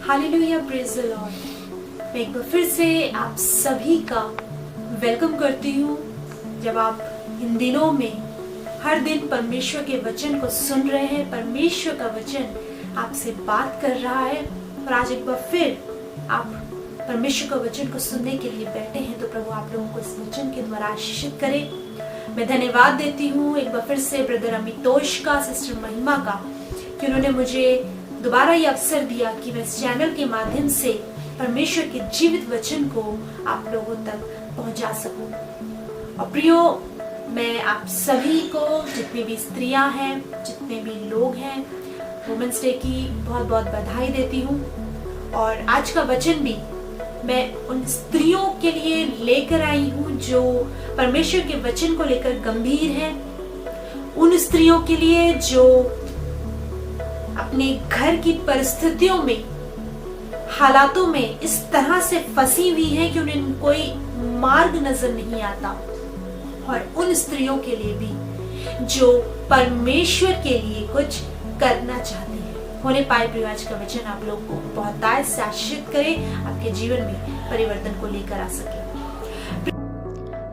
Hallelujah, praise the Lord. मैं एक बार फिर से आप सभी का वेलकम करती हूँ। जब आप इन दिनों में हर दिन परमेश्वर के वचन को सुन रहे हैं, परमेश्वर का वचन आपसे बात कर रहा है और आज एक बार फिर आप परमेश्वर का वचन को सुनने के लिए बैठे हैं, तो प्रभु आप लोगों को इस वचन के द्वारा आशीषित करे। मैं धन्यवाद देती हूँ एक बार फिर से ब्रदर अमितोष का, सिस्टर महिमा का, कि उन्होंने मुझे दोबारा ये अवसर दिया कि मैं इस चैनल के माध्यम से परमेश्वर के जीवित वचन को आप लोगों तक पहुंचा सकूं। और प्रियो, मैं आप सभी को, जितनी भी स्त्रियां हैं, जितने भी लोग हैं, वुमेन्स डे की बहुत बहुत बधाई देती हूँ। और आज का वचन भी मैं उन स्त्रियों के लिए लेकर आई हूँ जो परमेश्वर के वचन को लेकर गंभीर हैं, उन स्त्रियों के लिए जो अपने घर की परिस्थितियों में, हालातों में इस तरह से फंसी हुई है कि उन्हें कोई मार्ग नजर नहीं आता, और उन स्त्रियों के लिए भी जो परमेश्वर के लिए कुछ करना चाहती है। होने पाए प्रिय, आज का वचन आप लोग को बहुत से आशीषित करे, आपके जीवन में परिवर्तन को लेकर आ सके।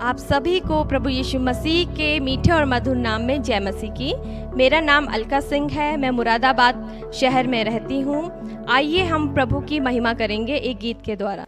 आप सभी को प्रभु यीशु मसीह के मीठे और मधुर नाम में जय मसीह की। मेरा नाम अलका सिंह है, मैं मुरादाबाद शहर में रहती हूँ। आइए हम प्रभु की महिमा करेंगे एक गीत के द्वारा।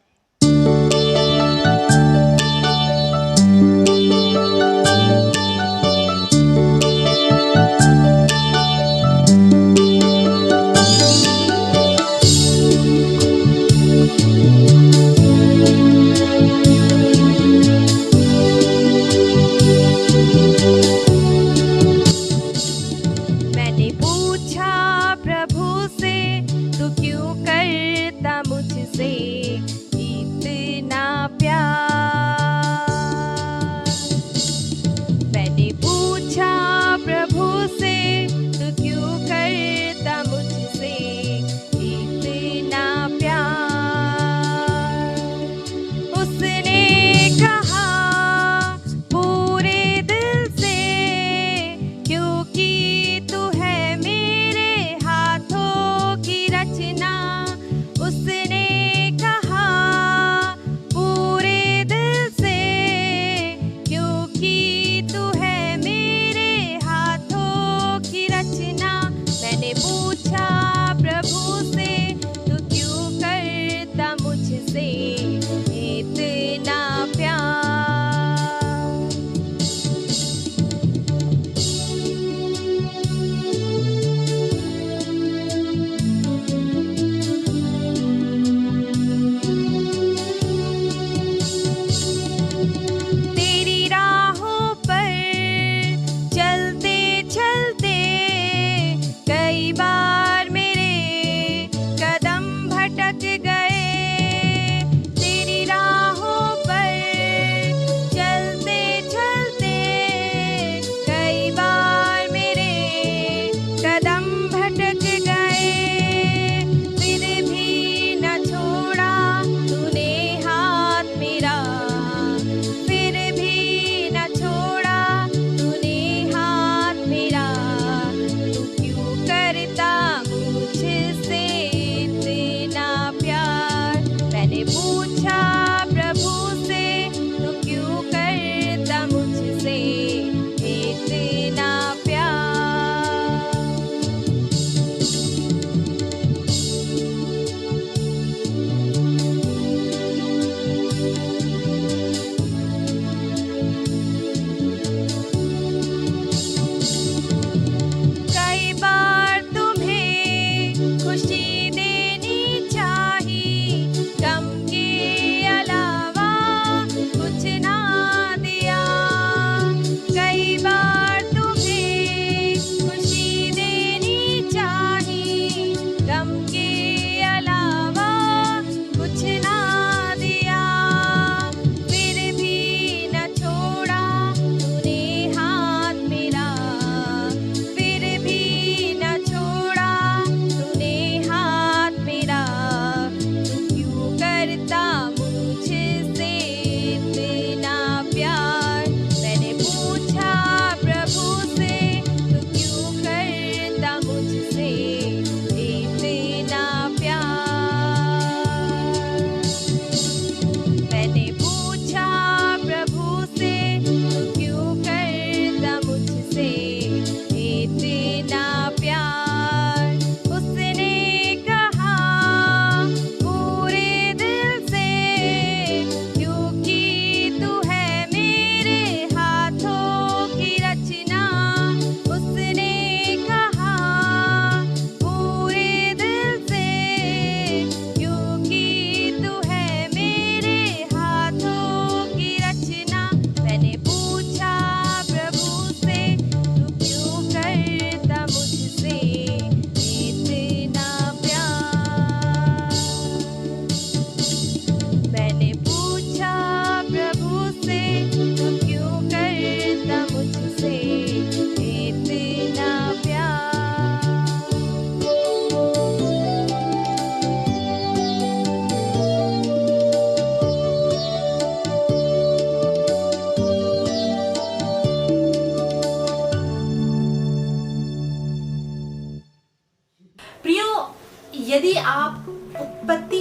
यदि आप उत्पत्ति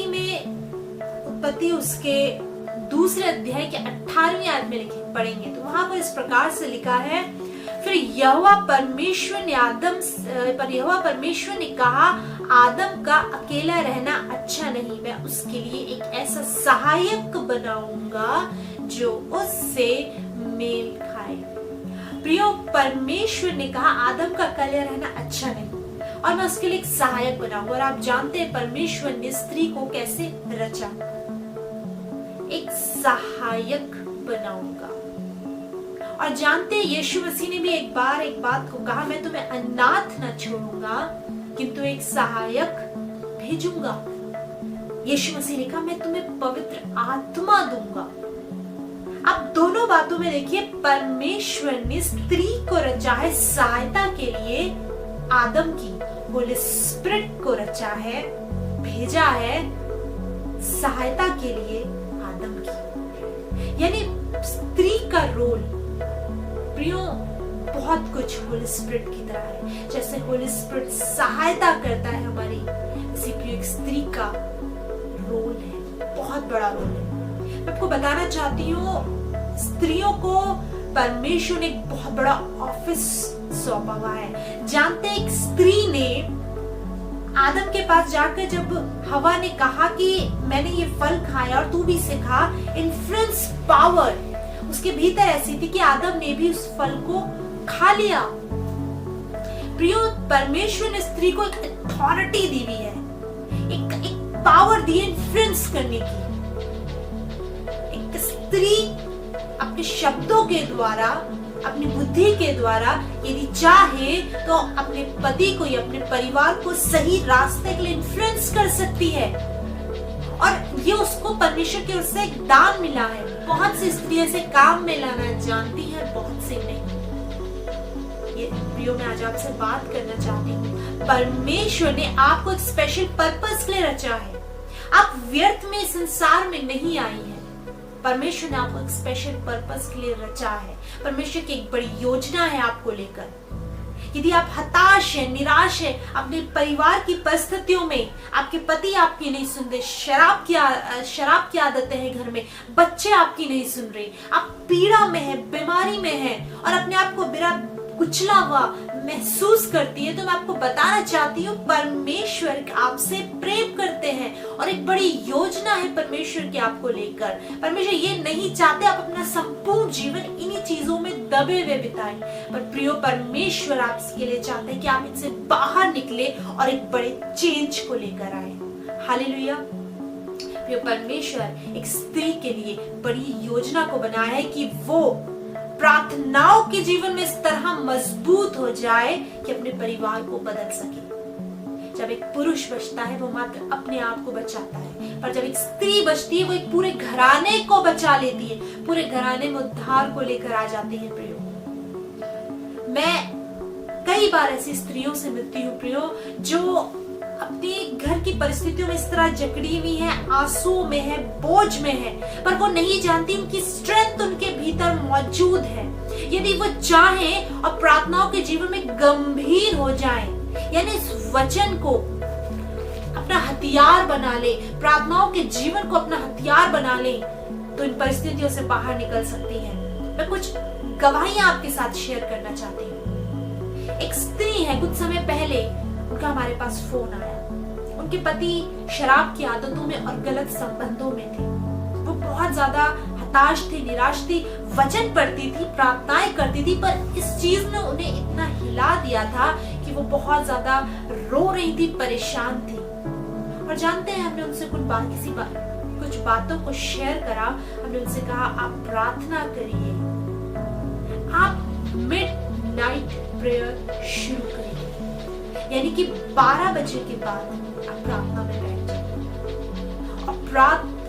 उसके दूसरे अध्याय के 18वें आयत में पढ़ेंगे तो वहां पर इस प्रकार से लिखा है, फिर यहोवा परमेश्वर ने कहा, आदम का अकेला रहना अच्छा नहीं, मैं उसके लिए एक ऐसा सहायक बनाऊंगा जो उससे मेल खाए। प्रियो, परमेश्वर ने कहा आदम का अकेला रहना अच्छा नहीं और मैं उसके लिए एक सहायक बनाऊंगा। और आप जानते हैं परमेश्वर ने स्त्री को कैसे रचा, एक सहायक बनाऊंगा। और जानते हैं यीशु मसीह ने भी एक बात को कहा, मैं तुम्हें अनाथ न छोड़ूंगा किंतु एक सहायक भेजूंगा। यीशु मसीह ने कहा मैं तुम्हें पवित्र आत्मा दूंगा। अब दोनों बातों में देखिए, परमेश्वर ने स्त्री को रचा है सहायता के लिए, आदम की होली स्पिरिट को रचा है, भेजा है सहायता के लिए आदम की। यानी स्त्री का रोल प्रियो बहुत कुछ होली स्पिरिट की तरह है। जैसे होली स्पिरिट सहायता करता है हमारी, इसी प्रियो एक स्त्री का रोल है, बहुत बड़ा रोल है। मैं आपको बताना चाहती हूँ, स्त्रियों को परमेश्वर ने एक बहुत बड़ा ऑफिस सौंपा हुआ है। जानते हैं, एक स्त्री ने आदम के पास जाकर जब हवा ने कहा कि मैंने ये फल खाया और तू भी इसे खा, इन्फ्लुएंस पावर उसके भीतर ऐसी थी कि आदम ने भी उस फल को खा लिया। प्रियो, परमेश्वर ने स्त्री को एक अथॉरिटी दी हुई है, एक पावर दी है इन्फ्लुएंस करने की। एक स्त्री अपने शब्दों के द्वारा, अपनी बुद्धि के द्वारा यदि चाहे तो अपने पति को या अपने परिवार को सही रास्ते के लिए इन्फ्लुएंस कर सकती है। और ये उसको परमेश्वर की ओर से एक दान मिला है। बहुत सी स्त्रियां इसे काम में लाना जानती है, बहुत सी नहीं। ये प्रियो, मैं आज आपसे बात करना चाहती हूँ, परमेश्वर ने आपको एक स्पेशल पर्पस के लिए रचा है। आप व्यर्थ में संसार में नहीं आई हैं। परमेश्वर ने आपको एक स्पेशल पर्पस के लिए रचा है। परमेश्वर की एक बड़ी योजना है आपको लेकर। यदि आप हताश हैं, निराश है अपने परिवार की परिस्थितियों में, आपके पति आपकी नहीं सुन रहे, शराब की आदतें हैं घर में, बच्चे आपकी नहीं सुन रहे, आप पीड़ा में है, बीमारी में है और अपने आप को बिना कुचला हुआ महसूस करती है, तो मैं आपको बताना चाहती हूँ परमेश्वर आपसे प्रेम करते हैं और एक बड़ी योजना है परमेश्वर की आपको लेकर। परमेश्वर ये नहीं चाहते आप अपना संपूर्ण जीवन इन्हीं चीजों में दबे हुए बिताएं, पर प्रियो परमेश्वर आपके लिए चाहते हैं कि आप इनसे बाहर निकले और एक बड़े चेंज को लेकर आए। हालेलुया। प्रियो, परमेश्वर एक स्त्री के लिए बड़ी योजना को बनाया है कि वो प्रार्थनाओं के जीवन में इस तरह मजबूत हो जाए कि अपने परिवार को बदल सके। जब एक पुरुष बचता है वो मात्र अपने आप को बचाता है, पर जब एक स्त्री बचती है वो एक पूरे घराने को बचा लेती है, पूरे घराने में उद्धार को लेकर आ जाती है। प्रियो, मैं कई बार ऐसी स्त्रियों से मिलती हूँ प्रियो, जो अपने घर की परिस्थितियों में इस तरह जकड़ी हुई है, आंसू में है, बोझ में है, पर वो नहीं जानती उनकी स्ट्रेंथ उनके भीतर मौजूद है। यदि वो चाहे और प्रार्थनाओं के जीवन में गंभीर हो जाए, यानी इस वचन को अपना हथियार बना ले, प्रार्थनाओं के जीवन को अपना हथियार बना ले, तो इन परिस्थितियों से बाहर निकल सकती है। मैं कुछ गवाहियां आपके साथ शेयर करना चाहती हूँ। एक स्त्री है, कुछ समय पहले उनका हमारे पास फोन आया। उनके पति शराब की आदतों में और गलत संबंधों में थे। वो बहुत ज्यादा हताश थी, निराश थी, वचन पढ़ती थी, प्रार्थनाएं करती थी, पर इस चीज ने उन्हें इतना हिला दिया था कि वो बहुत ज्यादा रो रही थी, परेशान थी। और जानते हैं, हमने उनसे कुछ बातों को शेयर करा। हमने उनसे कहा आप प्रार्थना करिए, आप मिडनाइट प्रेयर शुरू करिए, यानी कि 12 बजे के बाद आप प्रार्थना में बैठ जाइए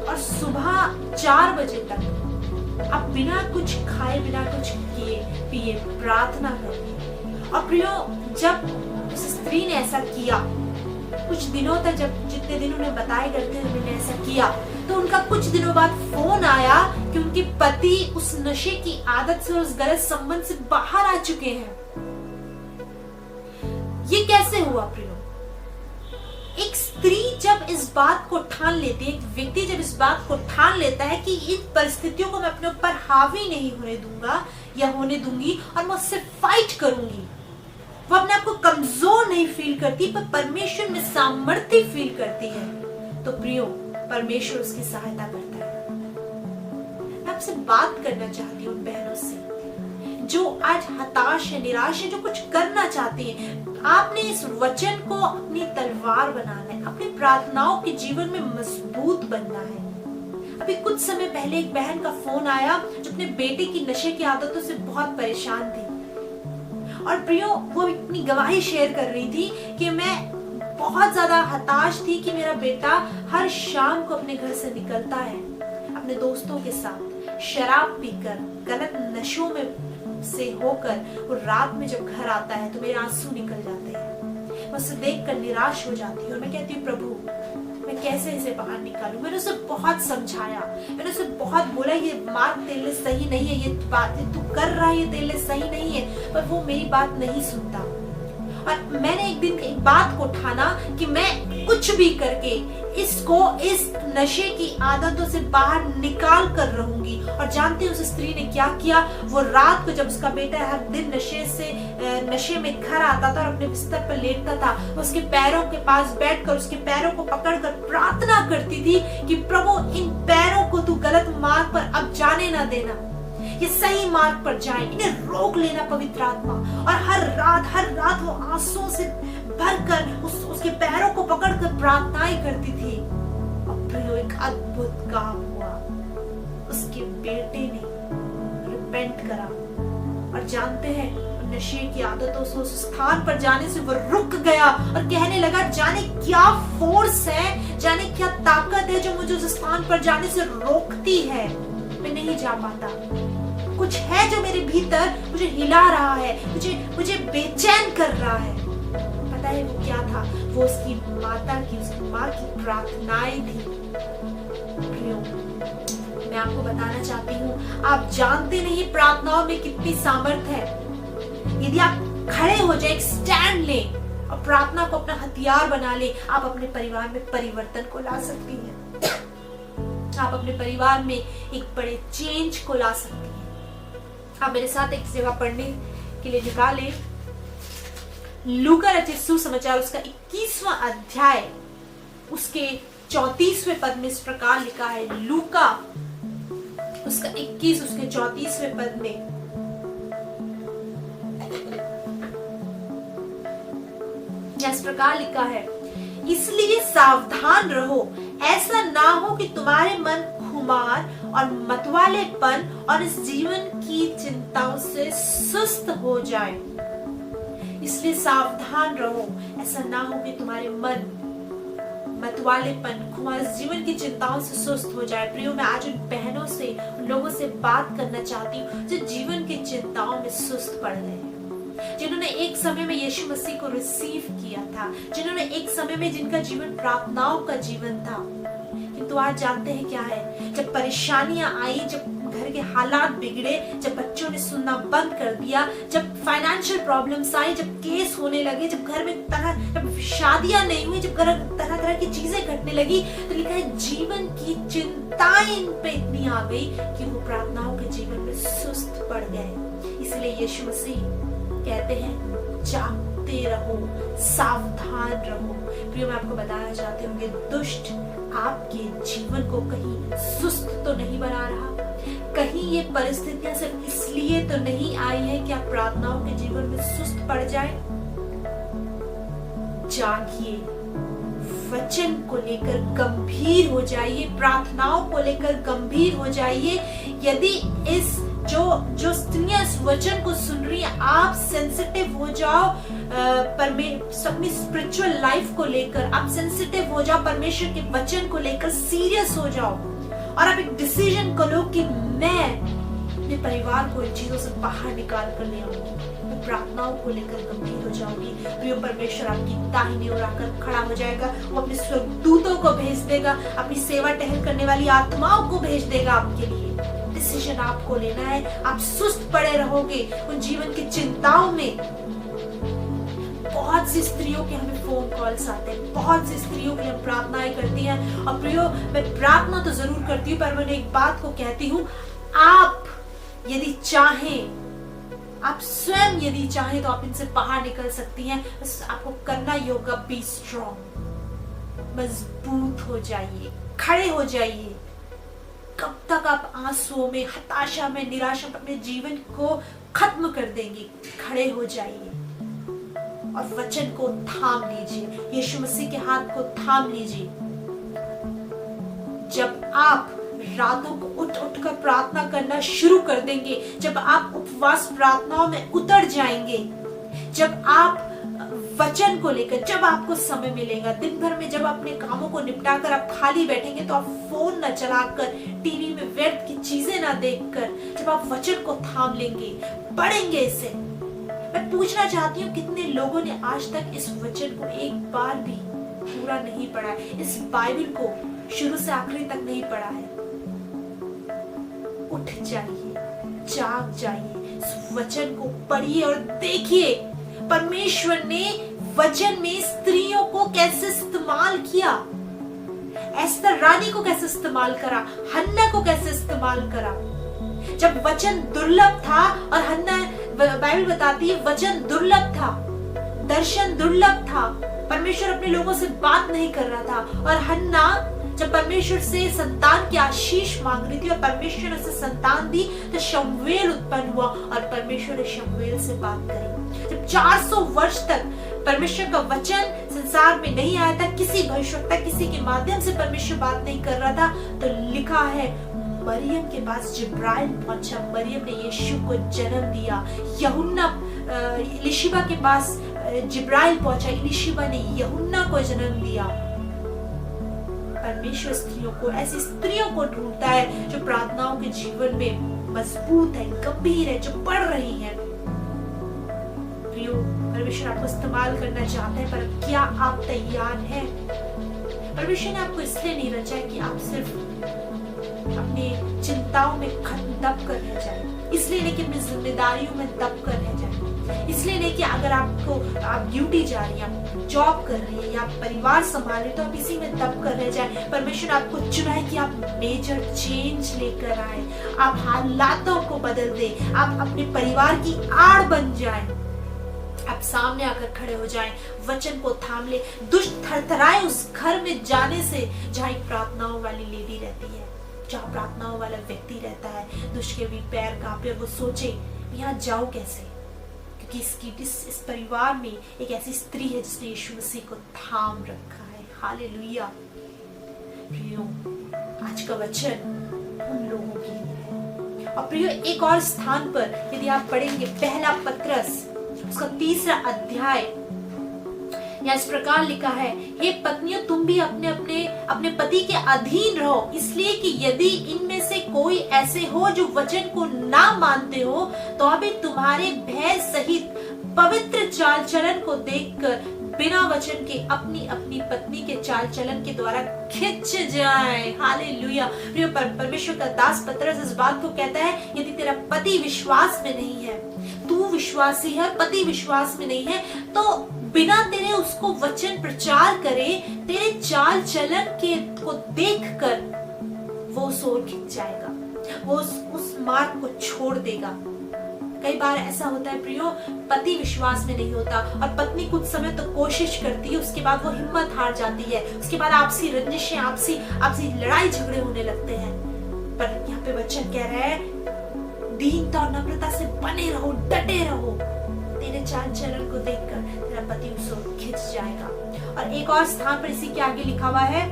और सुबह 4 बजे तक आप बिना कुछ खाए, बिना कुछ पिए प्रार्थना करिए। और प्रियो, जब उस स्त्री ने ऐसा किया, कुछ दिनों तक, जब जितने दिन उन्हें बताए गए थे उन्होंने ऐसा किया, तो उनका कुछ दिनों बाद फोन आया कि उनके पति उस नशे की आदत से और उस गलत संबंध से बाहर आ चुके हैं। ये कैसे हुआ प्रियो? एक स्त्री जब इस बात को ठान लेती है, एक व्यक्ति जब इस बात को ठान लेता है कि इन परिस्थितियों को मैं अपने ऊपर हावी नहीं होने दूंगा या होने दूंगी और मैं उससे फाइट करूंगी, वो अपने आप को कमजोर नहीं फील करती पर परमेश्वर में सामर्थ्य फील करती है, तो प्रियो परमेश्वर उसकी सहायता करता है। मैं आपसे बात करना चाहती हूँ बहनों से जो आज हताश है, निराश है, जो कुछ करना चाहती है। आपने इस वचन को अपनी तलवार बनाना है, अपनी प्रार्थनाओं के जीवन में मजबूत बनना है। अभी कुछ समय पहले एक बहन का फोन आया जो अपने बेटे की नशे की आदतों से बहुत परेशान थी और प्रियो वो अपनी गवाही शेयर कर रही थी कि मैं बहुत ज्यादा हताश थी कि मेरा बेटा हर शाम को अपने घर से निकलता है अपने दोस्तों के साथ शराब पीकर, गलत नशों में से होकर, और रात में जब घर आता है तो मेरे आंसू निकल जाते हैं। मैं उसे देखकर निराश हो जाती हूँ और मैं कहती हूँ प्रभु मैं कैसे इसे बाहर निकालूं। मैंने उसे बहुत समझाया, मैंने उसे बहुत बोला ये मार्ग तेरे लिए सही नहीं है, ये बात तू कर रहा है ये तेरे लिए सही नहीं है, पर वो मेरी बात नहीं सुनता। और मैंने एक दिन एक बात को ठाना कि मैं कुछ भी करके इसको इस नशे की आदतों से बाहर निकाल कर रहूंगी। और जानते हैं उस स्त्री ने क्या किया, वो रात को जब उसका बेटा हर दिन नशे में घर आता था और अपने बिस्तर पर लेटता था, उसके पैरों के पास बैठकर उसके पैरों को पकड़कर प्रार्थना करती थी कि प्रभु इन पैरों को तू गलत मार्ग पर अब जाने ना देना, ये सही मार्ग पर जाए, इन्हें रोक लेना पवित्र आत्मा। और हर रात वो आंसुओं से भरकर उसके पैरों को पकड़कर प्रार्थनाएं करती थी। और प्रियो एक अद्भुत काम हुआ, उसके बेटे ने रिपेंट करा और जानते हैं नशे की आदतों से उस स्थान पर जाने से वो रुक गया और कहने लगा जाने क्या फोर्स है, जाने क्या ताकत है जो मुझे उस स्थान पर जाने से रोकती है, मैं नहीं जा पाता। कुछ है जो मेरे भीतर मुझे हिला रहा है, मुझे बेचैन कर रहा है। पता है वो क्या था? वो उसकी माँ की प्रार्थनाएं थी। प्रियो, मैं आपको बताना चाहती हूँ, आप जानते नहीं प्रार्थनाओं में कितनी सामर्थ्य है। यदि आप खड़े हो जाए, एक स्टैंड ले और प्रार्थना को अपना हथियार बना ले, आप अपने परिवार में परिवर्तन को ला सकती हैं। आप अपने परिवार में एक बड़े चेंज को ला सकती हैं। आप मेरे साथ एक जगह पढ़ने के लिए निकाले, लूका रचित सुसमाचार उसका 21वां अध्याय उसके 34वें पद में इस प्रकार लिखा है। लूका उसका 21 उसके 34वें पद में इस प्रकार लिखा है, इसलिए सावधान रहो, ऐसा ना हो कि तुम्हारे मन खुमार और मतवालेपन और इस जीवन की चिंताओं से सुस्त हो जाए। इसलिए सावधान रहो, ऐसा ना हो कि तुम्हारे मन मतवालेपन, खुमार, इस जीवन की चिंताओं से सुस्त हो जाए। प्रियो, मैं आज उन बहनों से, उन लोगों से बात करना चाहती हूँ जो जीवन की चिंताओं में सुस्त पड़ गए हैं, जिन्होंने एक समय में यीशु मसीह को रिसीव किया था, जिन्होंने एक समय में जिनका जीवन प्रार्थनाओं का जीवन था, किंतु आज जानते हैं क्या है, जब परेशानियां आई, जब घर के हालात बिगड़े, जब बच्चों ने सुनना बंद कर दिया, जब फाइनेंशियल प्रॉब्लम्स आई, जब केस होने लगे, जब घर में जब शादियां नहीं हुई, जब तरह तरह की चीजें घटने लगी, तो लिखा है जीवन की चिंताएं इन पे इतनी आ गई कि वो प्रार्थनाओं के जीवन में सुस्त पड़ गए। इसलिए यीशु मसीह कहते हैं जागते रहो, सावधान रहो। प्रियो, मैं आपको बताना चाहती हूँ कि दुष्ट आपके जीवन को कहीं सुस्त तो नहीं बना रहा, कहीं ये परिस्थितियां सिर्फ इसलिए तो नहीं आई है कि आप प्रार्थनाओं के जीवन में सुस्त पड़ जाए। जागिए, वचन को लेकर गंभीर हो जाइए, प्रार्थनाओं को लेकर गंभीर हो जाइए। यदि इस जो स्त्रियां इस वचन को सुन रही है, आप सेंसिटिव हो जाओ अपनी स्पिरिचुअल लाइफ को लेकर, आप सेंसिटिव हो जाओ परमेश्वर के वचन को लेकर, सीरियस हो जाओ और आप एक डिसीजन करो कि मैं अपने परिवार को इन चीजों से बाहर निकाल कर ले आऊंगी, मैं प्रार्थनाओं को लेकर गंभीर हो जाऊंगी। प्रिय, परमेश्वर आपकी दाहिनी ओर आकर खड़ा हो जाएगा, वो अपने स्वर्गदूतों को भेज देगा, अपनी सेवा टहल करने वाली आत्माओं को भेज देगा आपके लिए। डिसीजन आपको लेना है। आप सुस्त पड़े रहोगे उन जीवन की चिंताओं में, बहुत सी स्त्रियों के हमें फोन कॉल्स आते हैं, बहुत सी स्त्रियों के लिए हम प्रार्थनाएं करती हैं। और प्रियो, मैं प्रार्थना तो जरूर करती हूँ, पर मैं एक बात को कहती हूँ, आप यदि चाहें, आप स्वयं यदि चाहें तो आप इनसे बाहर निकल सकती हैं। बस आपको करना ही होगा, बी स्ट्रॉन्ग, मजबूत हो जाइए, खड़े हो जाइए। कब तक आप आंसुओं में, हताशा में, निराशा में अपने जीवन को खत्म कर देंगे? खड़े हो जाइए और वचन को थाम लीजिए, यीशु मसीह के हाथ को थाम लीजिए। जब आप रातों को उठ कर प्रार्थना करना शुरू कर देंगे, जब आप उपवास प्रार्थनाओं में उतर जाएंगे, जब आप वचन को लेकर, जब आपको समय मिलेगा दिन भर में, जब अपने कामों को निपटाकर आप खाली बैठेंगे, तो आप फोन न चलाकर, टीवी में व्यर्थ की चीजें ना देखकर, जब आप वचन को थाम लेंगे, पढ़ेंगे इसे। मैं पूछना चाहती हूँ, कितने लोगों ने आज तक इस वचन को एक बार भी पूरा नहीं पढ़ा है, इस बाइबल को शुरू से आखिरी तक नहीं पढ़ा है? उठ जाइए, जाग जाइए, इस वचन को पढ़िए और देखिए परमेश्वर ने वचन में स्त्रियों को कैसे इस्तेमाल किया। एस्तर रानी को कैसे इस्तेमाल करा, हन्ना को कैसे इस्तेमाल करा। जब वचन दुर्लभ था, और हन्ना, बाइबल बताती है वचन दुर्लभ था, दर्शन दुर्लभ था, परमेश्वर अपने लोगों से बात नहीं कर रहा था, और हन्ना जब परमेश्वर से संतान की आशीष मांग रही थी और परमेश्वर ने उसे संतान दी, तो शमूएल उत्पन्न हुआ और परमेश्वर ने शमूएल से बात करी। जब 400 वर्ष तक परमेश्वर का वचन संसार में नहीं आया था, किसी भविष्यवक्ता, किसी के माध्यम से परमेश्वर बात नहीं कर रहा था, तो लिखा है मरियम के पास जिब्राइल पहुंचा, मरियम ने यीशु को जन्म दिया। यूहन्ना, इलिशिबा के पास जिब्राइल पहुंचा, इलिशिबा ने यूहन्ना को जन्म दिया। परमेश्वर स्त्रियों को, ऐसी स्त्रियों को ढूंढता है जो प्रार्थनाओं के जीवन में मजबूत है, गंभीर है, जो पढ़ रही है। प्रियो, परमेश्वर आपको इस्तेमाल करना चाहता है, पर क्या आप तैयार हैं? परमेश्वर ने आपको इसलिए नहीं रचा है कि आप सिर्फ अपने चिंताओं में दब कर रह जाए, इसलिए नहीं कि अपनी जिम्मेदारियों में दब कर रह जाए, इसलिए नहीं कि अगर आप ड्यूटी जा रही हैं, जॉब कर रही है, या आप परिवार संभाल रहे, तो आप इसी में दब कर रह जाए। परमेश्वर ने आपको चुना है कि आप मेजर चेंज लेकर आए, आप हालातों को बदल दे, आप अपने परिवार की आड़ बन जाए, आप सामने आकर खड़े हो जाएं, वचन को थाम ले। दुष्ट थरथराए उस घर में जाने से जहाँ एक प्रार्थनाओं वाली लेडी रहती है, जहाँ प्रार्थनाओं वाला व्यक्ति रहता है। दुष्ट के भी पैर कांपे, वो सोचे यहाँ जाऊं कैसे, क्योंकि इस परिवार में एक ऐसी स्त्री है जिसने यीशु मसीह को थाम रखा है। हालेलुया। प्रियो, आज का वचन उन लोगों के लिए है। और प्रियो, एक और स्थान पर यदि आप पढ़ेंगे, पहला पत्रस उसका 3रा अध्याय, या इस प्रकार लिखा है, हे पत्नियों, तुम भी अपने पति के अधीन रहो, इसलिए कि यदि इनमें से कोई ऐसे हो जो वचन को ना मानते हो, तो अभी तुम्हारे भय सहित पवित्र चाल चलन को देखकर बिना वचन के अपनी अपनी पत्नी के चाल चलन के द्वारा खिंच जाए। हालेलुया। प्रिय, परमेश्वर का दास पत्रस इस बात को कहता है, यदि तेरा पति विश्वास में नहीं है, तू विश्वासी है, पति विश्वास में नहीं है, तो बिना तेरे उसको वचन प्रचार करे, तेरे चाल चलन को देखकर वो सोर खिंच जाएगा, वो उस मार्ग को छोड़ देगा। कई बार ऐसा होता है प्रियो, पति विश्वास में नहीं होता और पत्नी कुछ समय तो कोशिश करती है, उसके बाद वो हिम्मत हार जाती है, उसके बाद आपसी रंजिशें, आपसी लड़ाई झगड़े होने लगते हैं। पर यहाँ पे वचन कह रहा है, दीनता और नम्रता से बने रहो, डटे रहो, तेरे चाल चलन को देखकर तेरा पति उसको खिंच जाएगा। और एक और स्थान पर इसी के आगे लिखा हुआ है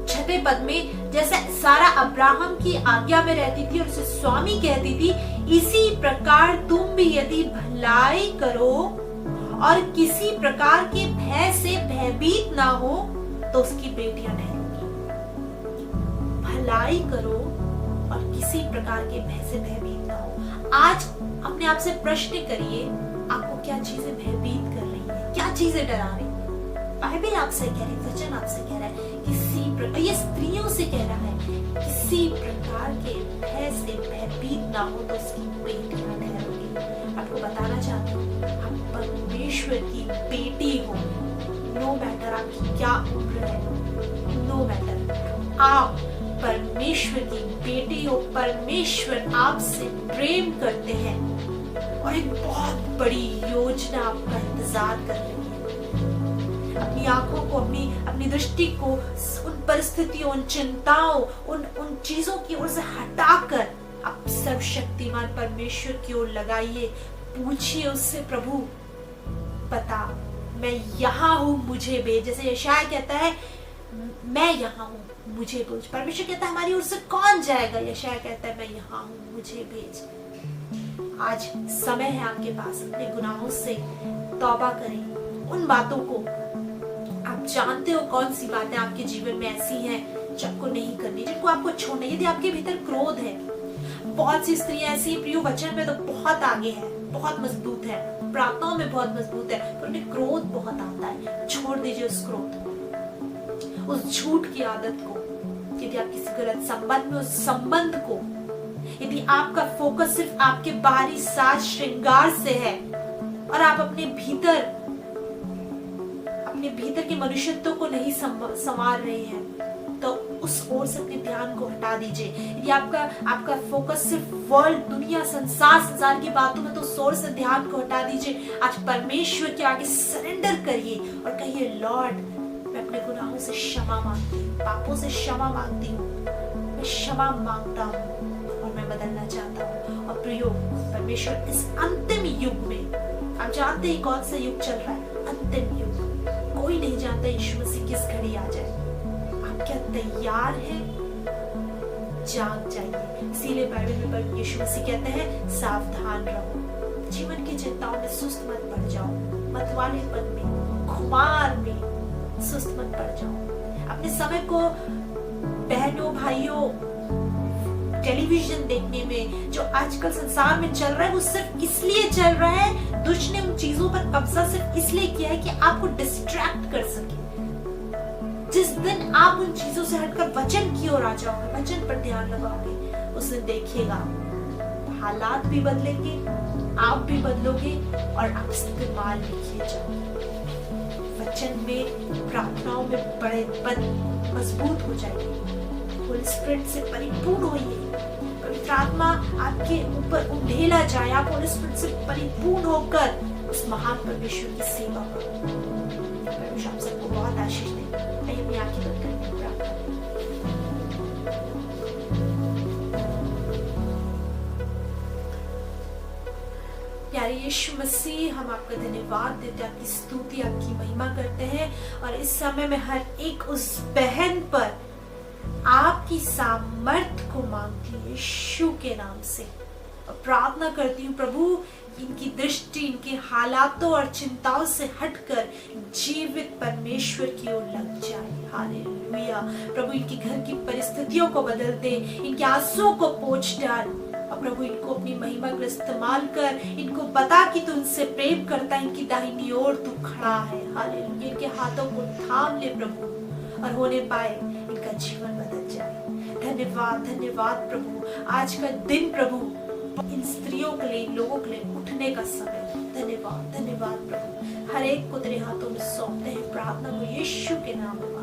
6वें पद में, जैसे सारा अब्राहम की आज्ञा में रहती थी और उसे स्वामी कहती थी, इसी प्रकार तुम भी यदि भलाई करो और किसी प्रकार के भय से भयभीत ना हो, तो उसकी बेटियां ठहरोगी। भलाई करो और किसी प्रकार के भय से भयभीत ना हो। आज अपने आप से प्रश्न करिए, आपको क्या चीजें भयभीत कर रही है, क्या चीजें डरा रही है? बाइबल आपसे कह रही है, वचन आपसे कह रहा है, किसी प्रकार, ये स्त्रियों से कह रहा है, किसी प्रकार के भय से भयभीत ना हो, तो उसकी बेटियां ठहरोगी। आपको बताना चाहती हूँ, आप परमेश्वर की बेटी हो। नो मैटर आपकी क्या उम्र है, नो मैटर, आप परमेश्वर की बेटी हो। परमेश्वर आपसे प्रेम करते हैं और एक बहुत बड़ी योजना आपका इंतजार कर रही है। अपनी आंखों को, अपनी दृष्टि को उन परिस्थितियों, उन चिंताओं, उन चीजों की ओर से हटाकर आप सर्वशक्तिमान परमेश्वर की ओर लगाइए। पूछिए उससे, प्रभु बता, मैं यहाँ हूँ, मुझे भेज। जैसे यशायाह कहता है, मैं यहाँ हूँ, मुझे भेज। परमेश्वर कहता है, हमारी ओर से कौन जाएगा? यशायाह कहता है, मैं यहाँ हूँ, मुझे भेज। आज समय है आपके पास, अपने गुनाहों से तौबा करें। उन बातों को आप जानते हो कौन सी बातें आपके जीवन में ऐसी हैं जो आपको नहीं करनी, जिनको आपको छोड़ना। यदि आपके भीतर क्रोध है, बहुत सी स्त्रियां ऐसी, प्रियो वचन में तो बहुत आगे है, बहुत मजबूत है, प्रार्थनाओं में बहुत मजबूत है, पर उन्हें क्रोध बहुत आता है। छोड़ दीजिए उस क्रोध को, उस झूठ की आदत को। यदि आप किसी गलत संबंध में, उस संबंध को, यदि आपका फोकस सिर्फ आपके बाहरी साज श्रृंगार से है और आप अपने भीतर के मनुष्यत्व को नहीं संवार रहे हैं, तो उस ओर से अपने ध्यान को हटा दीजिए। यदि आपका फोकस सिर्फ वर्ल्ड, दुनिया, संसार की बातों में, तो उस ओर से ध्यान को हटा दीजिए। आज परमेश्वर के आगे सरेंडर करिए और कहिए, लॉर्ड, मैं अपने गुनाहों से क्षमा मांगती हूँ, पापों से क्षमा मांगती हूँ, मैं क्षमा मांगता हूँ और मैं बदलना चाहता हूँ। और प्रियो, परमेश्वर इस अंतिम युग में, आप जानते हैं कौन सा युग चल रहा है? अंतिम युग। कोई नहीं जानता यीशु मसीह किस घड़ी आ जाए। आप क्या तैयार हैं? जाग जाइए। इसीलिए बाइबल में यीशु मसीह कहते हैं, सावधान रहो, जीवन की चिंताओं में सुस्त मत पड़ जाओ, मतवालेपन में, खुमार में सुस्त मत पड़ जाओ। अपने समय को बहनों, भाइयों, टेलीविजन देखने में, जो आजकल संसार में चल रहा है, वो सिर्फ इसलिए चल रहा है, दुष्ट ने उन चीजों पर कब्जा सिर्फ इसलिए किया है कि आपको डिस्ट्रैक्ट कर सके। जिस दिन आप उन चीजों से हटकर वचन की ओर आ जाओगे, वचन पर ध्यान लगाओगे, उस दिन देखिएगा हालात भी बदलेंगे, आप भी बदलोगे और आप इस्तेमाल भी किए जाओगे। वचन में, प्रार्थनाओं में बड़े मजबूत हो जाएंगे। होली स्पिरिट से परिपूर्ण होइए। पवित्र आत्मा आपके ऊपर उंडेला जाए। आप होली स्पिरिट से परिपूर्ण होकर उस महान परमेश्वर की सेवा करो। परमेश्वर आप सबको बहुत आशीष दे। मैं अपनी आंखें बंद करके प्रार्थना करूं। प्यारे यीशु मसीह, हम आपका धन्यवाद देते, आपकी स्तुति, आपकी महिमा करते हैं। और इस समय में हर एक उस बहन पर आपकी सामर्थ को मांगती हूँ यीशु के नाम से, और प्रार्थना करती हूँ प्रभु, इनकी दृष्टि इनके हालातों और चिंताओं से हटकर जीवित परमेश्वर की ओर लग जाए। हालेलुया। प्रभु, इनके घर की परिस्थितियों को बदल दे, इनके आंसुओं को पोंछ डाल, और प्रभु इनको अपनी महिमा का इस्तेमाल कर, इनको बता कि तू उनसे प्रेम करता है, इनकी दाहिनी ओर तू खड़ा है। हालेलुया। इनके हाथों को थाम ले प्रभु, और होने पाए इनका जीवन बदल जाए। धन्यवाद, धन्यवाद प्रभु। आज का दिन प्रभु इन स्त्रियों के लिए, इन लोगों के लिए उठने का समय। धन्यवाद, धन्यवाद प्रभु। हर एक को तेरे हाथों में सौंपते हैं, प्रार्थना को यीशु के नाम में।